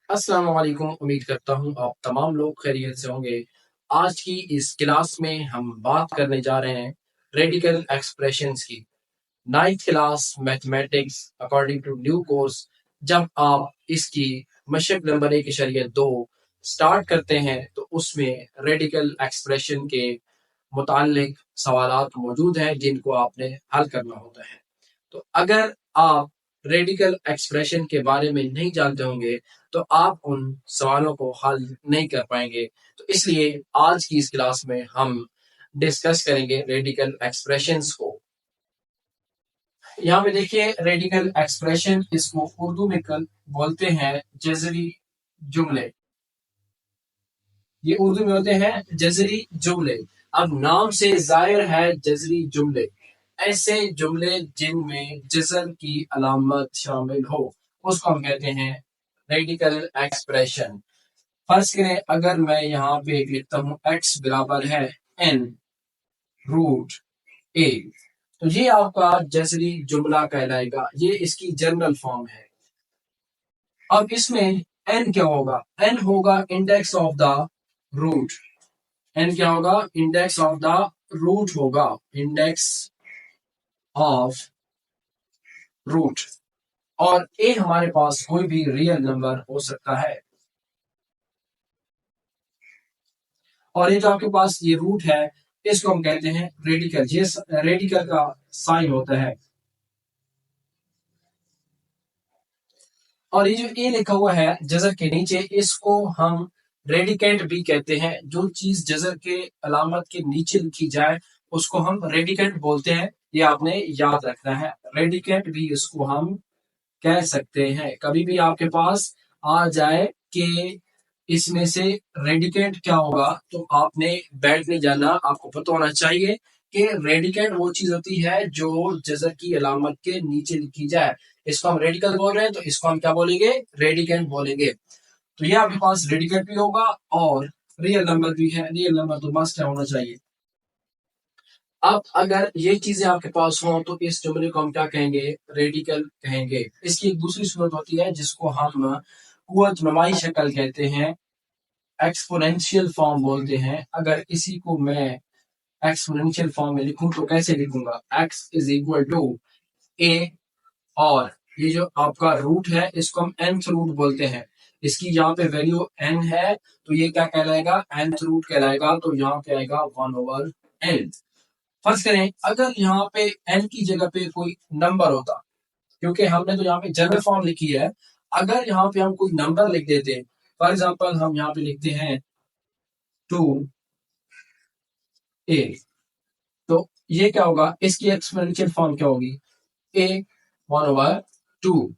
अस्सलाम वालेकुम। उम्मीद करता हूँ आप तमाम लोग खैरियत से होंगे। आज की इस क्लास में हम बात करने जा रहे हैं रेडिकल एक्सप्रेशंस की। Ninth class mathematics according to new course, जब आप इसकी मशक नंबर 1.2 स्टार्ट करते हैं तो उसमें रेडिकल एक्सप्रेशन के मुतालिक सवालात मौजूद हैं जिनको आपने हल करना होता है। तो अगर आप रेडिकल एक्सप्रेशन के बारे में नहीं जानते होंगे तो आप उन सवालों को हल नहीं कर पाएंगे। तो इसलिए आज की इस क्लास में हम डिस्कस करेंगे रेडिकल एक्सप्रेशंस को। यहाँ पे देखिए रेडिकल एक्सप्रेशन, इसको उर्दू में कल बोलते हैं जजरी जुमले। ये उर्दू में होते हैं जजरी जुमले। अब नाम से जाहिर है जजरी जुमले, ऐसे जुमले जिनमें जजर की अलामत शामिल हो उसको हम कहते हैं रेडिकल एक्सप्रेशन। फर्ज करें अगर मैं यहाँ पे एक लिखता हूँ x बराबर है n रूट a, तो ये आपका जजरी जुमला कहलाएगा। ये इसकी जनरल फॉर्म है। अब इसमें n क्या होगा? n होगा index of the root. n क्या होगा? इंडेक्स ऑफ द रूट होगा, इंडेक्स ऑफ रूट। और a हमारे पास कोई भी रियल नंबर हो सकता है। और ये जो आपके पास ये रूट है इसको हम कहते हैं रेडिकल। ये रेडिकल का साइन होता है। और ये जो ए लिखा हुआ है जजर के नीचे, इसको हम रेडिकेंट भी कहते हैं। जो चीज जजर के अलामत के नीचे लिखी जाए उसको हम रेडिकेंट बोलते हैं। ये आपने याद रखना है। रेडिकेंट भी इसको हम कह सकते हैं। कभी भी आपके पास आ जाए कि इसमें से रेडिकेंट क्या होगा तो आपने बैठ नहीं जाना। आपको पता होना चाहिए कि रेडिकेंट वो चीज होती है जो जजर की अलामत के नीचे लिखी जाए। इसको हम रेडिकल बोल रहे हैं तो इसको हम क्या बोलेंगे? रेडिकेंट बोलेंगे। तो ये आपके पास रेडिकेंट भी होगा और रियल नंबर भी है। रियल नंबर तो मस्ट होना चाहिए। अब अगर ये चीजें आपके पास हो तो इस जुमले को हम क्या कहेंगे? रेडिकल कहेंगे। इसकी एक दूसरी सूरत होती है जिसको हम कुव्वत नुमाई शक्ल कहते हैं, एक्सपोनेंशियल फॉर्म बोलते हैं। अगर इसी को मैं एक्सपोनेंशियल फॉर्म में लिखूं तो कैसे लिखूंगा? x is equal to a, और ये जो आपका रूट है इसको हम nth रूट बोलते हैं। इसकी यहाँ पे वैल्यू n है तो ये क्या कहलाएगा? nth रूट कहलाएगा। तो यहाँ पे आएगा 1/n। फर्ज करें अगर यहाँ पे n की जगह पे कोई नंबर होता, क्योंकि हमने तो यहाँ पे जनरल फॉर्म लिखी है। अगर यहाँ पे हम कोई नंबर लिख देते, फॉर एग्जाम्पल हम यहाँ पे लिखते हैं 2a, तो ये क्या होगा? इसकी एक्सपोनेंशियल फॉर्म क्या होगी? a 1/2।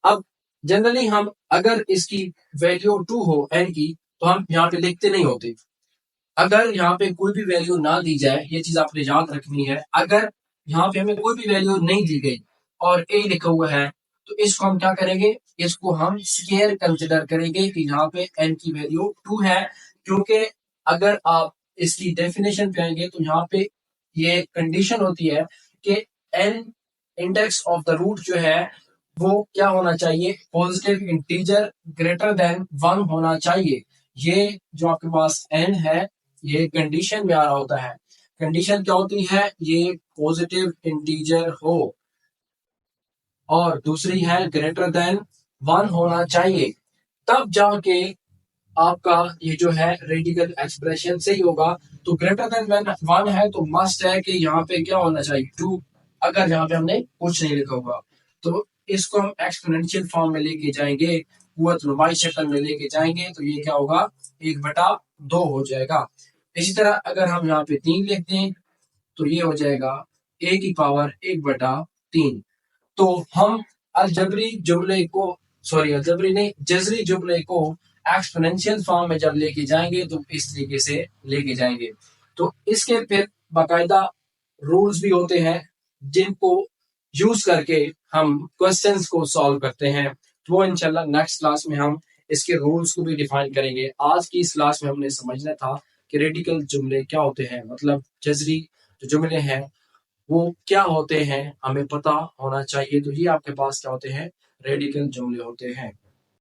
अब जनरली हम अगर इसकी वैल्यू 2 हो n की तो हम यहाँ पे लिखते नहीं होते। अगर यहाँ पे कोई भी वैल्यू ना दी जाए, ये चीज आपने याद रखनी है। अगर यहाँ पे हमें कोई भी वैल्यू नहीं दी गई और a लिखा हुआ है तो इसको हम क्या करेंगे? इसको हम स्केयर कंसिडर करेंगे कि यहाँ पे n की वैल्यू 2 है। क्योंकि अगर आप इसकी डेफिनेशन पे आएंगे तो यहाँ पे ये कंडीशन होती है कि n index of the root जो है वो क्या होना चाहिए? पॉजिटिव इंटीजर ग्रेटर देन 1 होना चाहिए। ये जो आपके पास n है ये कंडीशन में आ रहा होता है। कंडीशन क्या होती है? ये पॉजिटिव इंटीजर हो और दूसरी है ग्रेटर देन 1 होना चाहिए, तब जाके आपका ये जो है रेडिकल एक्सप्रेशन सही होगा। तो ग्रेटर देन 1 है तो मस्ट है कि यहाँ पे क्या होना चाहिए? 2। अगर यहाँ पे हमने कुछ नहीं लिखा होगा तो इसको हम एक्सपोनेंशियल फॉर्म में लेके जाएंगे, कुव्वत नुमाई शक्ल में लेके जाएंगे तो ये क्या होगा? 1/2 हो जाएगा। इसी तरह अगर हम यहाँ पे 3 लिख दें तो ये हो जाएगा a की पावर 1/3। तो हम अलजबरी जुमले को, सॉरी अलजबरी नहीं, जजरी जुमले को एक्सपोनेंशियल फॉर्म में जब लेके जाएंगे तो इस तरीके से लेके जाएंगे। तो इसके फिर बाकायदा रूल्स भी होते हैं जिनको यूज करके हम क्वेश्चंस को सॉल्व करते हैं। तो वो इंशाल्लाह नेक्स्ट क्लास में हम इसके रूल्स को भी डिफाइन करेंगे। आज की इस क्लास में हमने समझना था कि रेडिकल जुमले क्या होते हैं, मतलब जजरी जो जुमले हैं वो क्या होते हैं, हमें पता होना चाहिए। तो ये आपके पास क्या होते हैं? रेडिकल जुमले होते हैं।